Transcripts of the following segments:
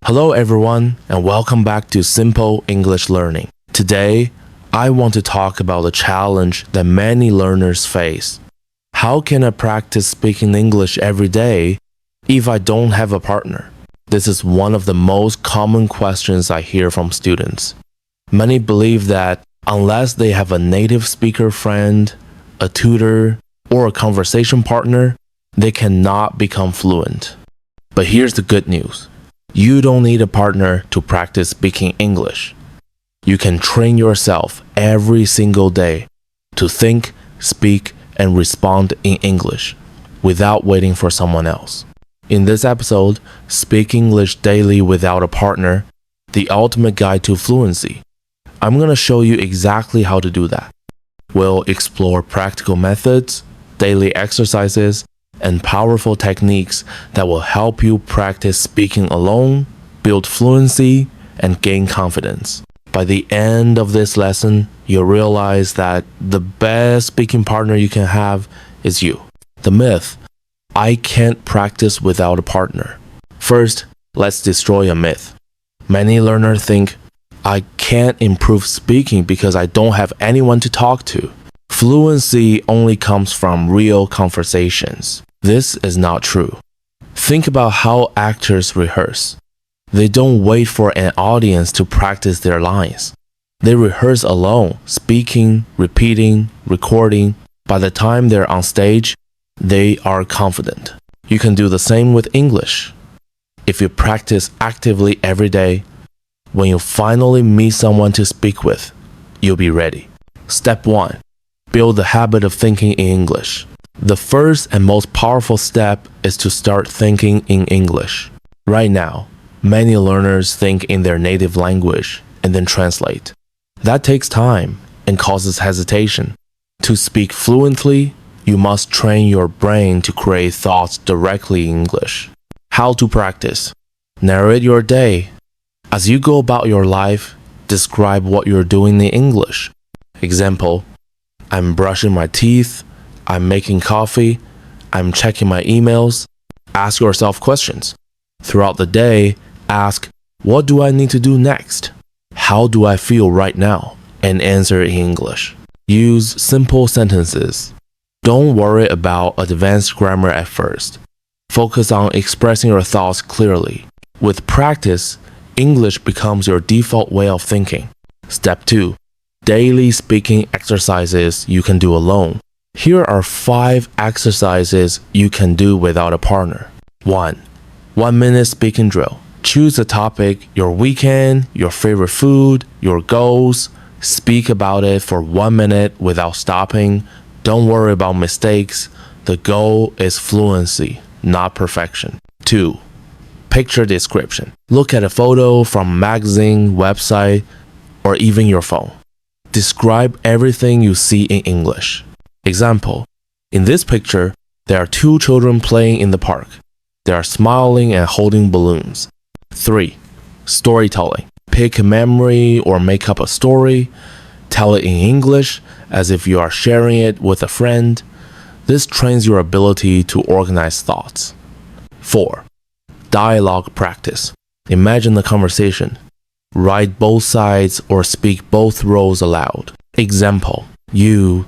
Hello everyone and welcome back to Simple English Learning. Today, I want to talk about the challenge that many learners face. How can I practice speaking English every day if I don't have a partner? This is one of the most common questions I hear from students. Many believe that unless they have a native speaker friend, a tutor, or a conversation partner, they cannot become fluent. But here's the good news. You don't need a partner to practice speaking English. You can train yourself every single day to think, speak, and respond in English without waiting for someone else. In this episode, Speak English Daily Without a Partner, the ultimate guide to fluency, I'm going to show you exactly how to do that. We'll explore practical methods, daily exercises, and powerful techniques that will help you practice speaking alone, build fluency, and gain confidence. By the end of this lesson, you'll realize that the best speaking partner you can have is you. The myth, I can't practice without a partner. First, let's destroy a myth. Many learners think, I can't improve speaking because I don't have anyone to talk to. Fluency only comes from real conversations. This is not true. Think about how actors rehearse. They don't wait for an audience to practice their lines. They rehearse alone, speaking, repeating, recording. By the time they're on stage, they are confident. You can do the same with English. If you practice actively every day, when you finally meet someone to speak with, you'll be ready. Step 1. Build the habit of thinking in English. The first and most powerful step is to start thinking in English. Right now, many learners think in their native language and then translate. That takes time and causes hesitation. To speak fluently, you must train your brain to create thoughts directly in English. How to practice? Narrate your day. As you go about your life, describe what you're doing in English. Example, I'm brushing my teeth, I'm making coffee, I'm checking my emails. Ask yourself questions. Throughout the day, ask, what do I need to do next? How do I feel right now? And answer in English. Use simple sentences. Don't worry about advanced grammar at first. Focus on expressing your thoughts clearly. With practice, English becomes your default way of thinking. Step 2. Daily speaking exercises you can do alone. Here are 5 exercises you can do without a partner. 1. 1 minute speaking drill. Choose a topic, your weekend, your favorite food, your goals. Speak about it for 1 minute without stopping. Don't worry about mistakes. The goal is fluency, not perfection. 2. Picture description. Look at a photo from a magazine, website, or even your phone. Describe everything you see in English. Example, in this picture, there are 2 children playing in the park. They are smiling and holding balloons. 3. Storytelling. Pick a memory or make up a story. Tell it in English as if you are sharing it with a friend. This trains your ability to organize thoughts. 4. Dialogue practice. Imagine the conversation. Write both sides or speak both roles aloud. Example, you,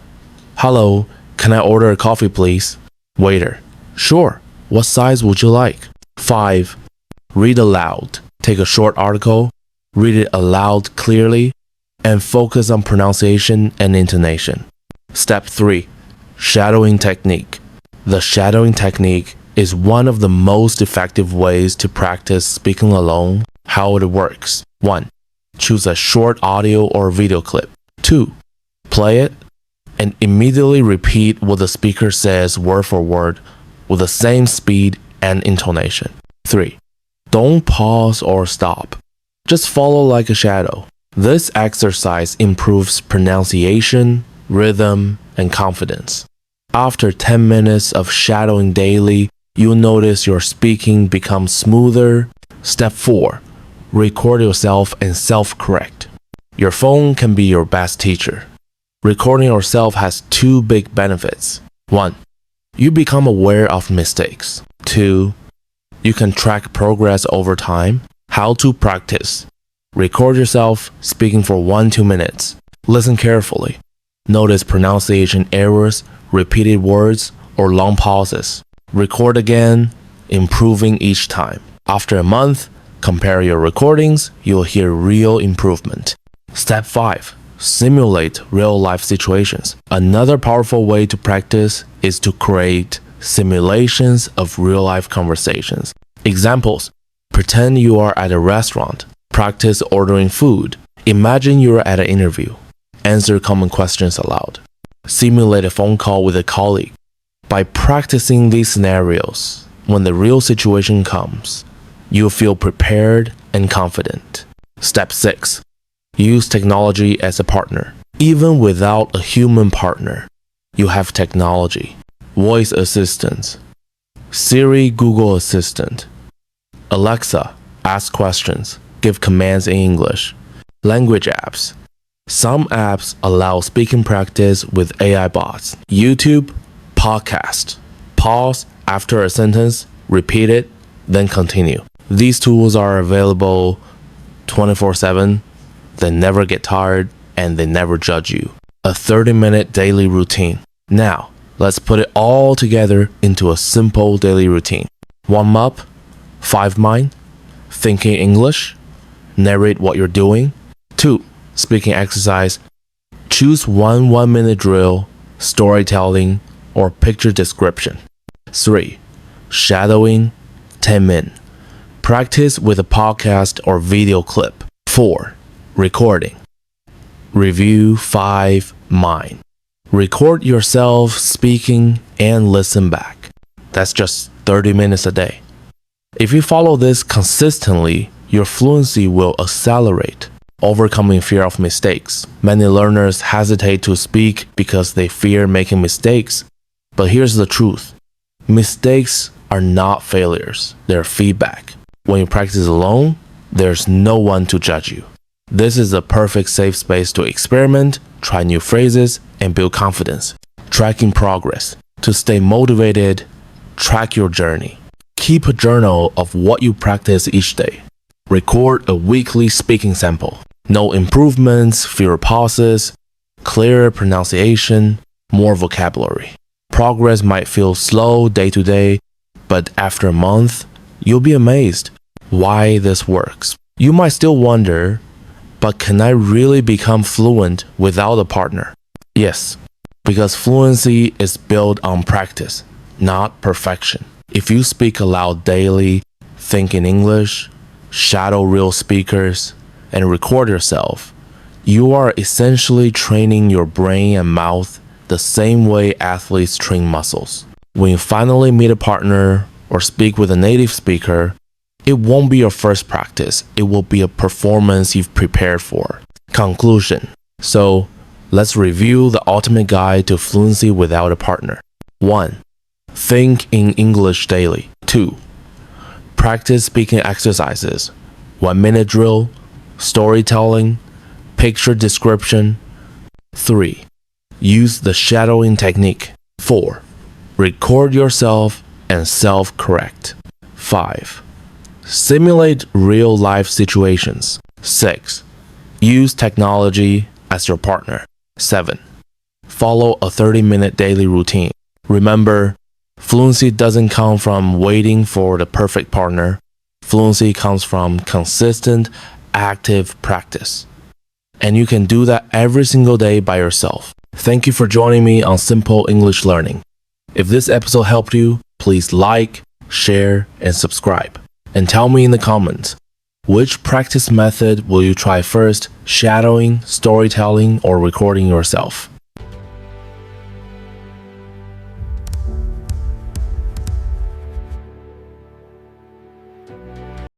hello, can I order a coffee please? Waiter, sure, what size would you like? 5. Read aloud. Take a short article, read it aloud clearly, and focus on pronunciation and intonation. Step 3. Shadowing technique. The shadowing technique is one of the most effective ways to practice speaking alone. How it works. 1. Choose a short audio or video clip. 2. Play it and immediately repeat what the speaker says word for word with the same speed and intonation. 3. Don't pause or stop. Just follow like a shadow. This exercise improves pronunciation, rhythm, and confidence. After 10 minutes of shadowing daily, you'll notice your speaking becomes smoother. Step 4. Record yourself and self-correct. Your phone can be your best teacher. Recording yourself has 2 big benefits. 1. You become aware of mistakes. 2. You can track progress over time. How to practice. Record yourself speaking for 1-2 minutes. Listen carefully. Notice pronunciation errors, repeated words, or long pauses. Record again, improving each time. After a month, compare your recordings, you'll hear real improvement. Step 5. Simulate real-life situations. Another powerful way to practice is to create simulations of real-life conversations. Examples: pretend you are at a restaurant. Practice ordering food. Imagine you're at an interview. Answer common questions aloud. Simulate a phone call with a colleague. By practicing these scenarios, when the real situation comes, you'll feel prepared and confident. Step 6. Use technology as a partner. Even without a human partner, you have technology. Voice assistants. Siri, Google Assistant. Alexa, ask questions. Give commands in English. Language apps. Some apps allow speaking practice with AI bots. YouTube, podcast. Pause after a sentence, repeat it, then continue. These tools are available 24/7. They never get tired and they never judge you. A 30-minute daily routine. Now, let's put it all together into a simple daily routine. Warm up, 5 mind, thinking English, narrate what you're doing. 2. Speaking exercise. Choose one 1-minute drill, storytelling, or picture description. 3. Shadowing, 10 min. Practice with a podcast or video clip. 4. Recording. Review 5 mind. Record yourself speaking and listen back. That's just 30 minutes a day. If you follow this consistently, your fluency will accelerate. Overcoming fear of mistakes. Many learners hesitate to speak because they fear making mistakes. But here's the truth. Mistakes are not failures. They're feedback. When you practice alone, there's no one to judge you. This is a perfect safe space to experiment, try new phrases, and build confidence. Tracking progress. To stay motivated, track your journey. Keep a journal of what you practice each day. Record a weekly speaking sample. Note improvements, fewer pauses, clearer pronunciation, more vocabulary. Progress might feel slow day to day, but after a month, you'll be amazed why this works. You might still wonder, but can I really become fluent without a partner? Yes, because fluency is built on practice, not perfection. If you speak aloud daily, think in English, shadow real speakers, and record yourself, you are essentially training your brain and mouth the same way athletes train muscles. When you finally meet a partner or speak with a native speaker, it won't be your first practice. It will be a performance you've prepared for. Conclusion. So, let's review the ultimate guide to fluency without a partner. 1. Think in English daily. 2. Practice speaking exercises. 1-minute drill, storytelling, picture description. 3. Use the shadowing technique. 4. Record yourself and self-correct. 5. Simulate real-life situations. 6. Use technology as your partner. 7. Follow a 30-minute daily routine. Remember, fluency doesn't come from waiting for the perfect partner. Fluency comes from consistent, active practice. And you can do that every single day by yourself. Thank you for joining me on Simple English Learning. If this episode helped you, please like, share, and subscribe. And tell me in the comments, which practice method will you try first, shadowing, storytelling, or recording yourself?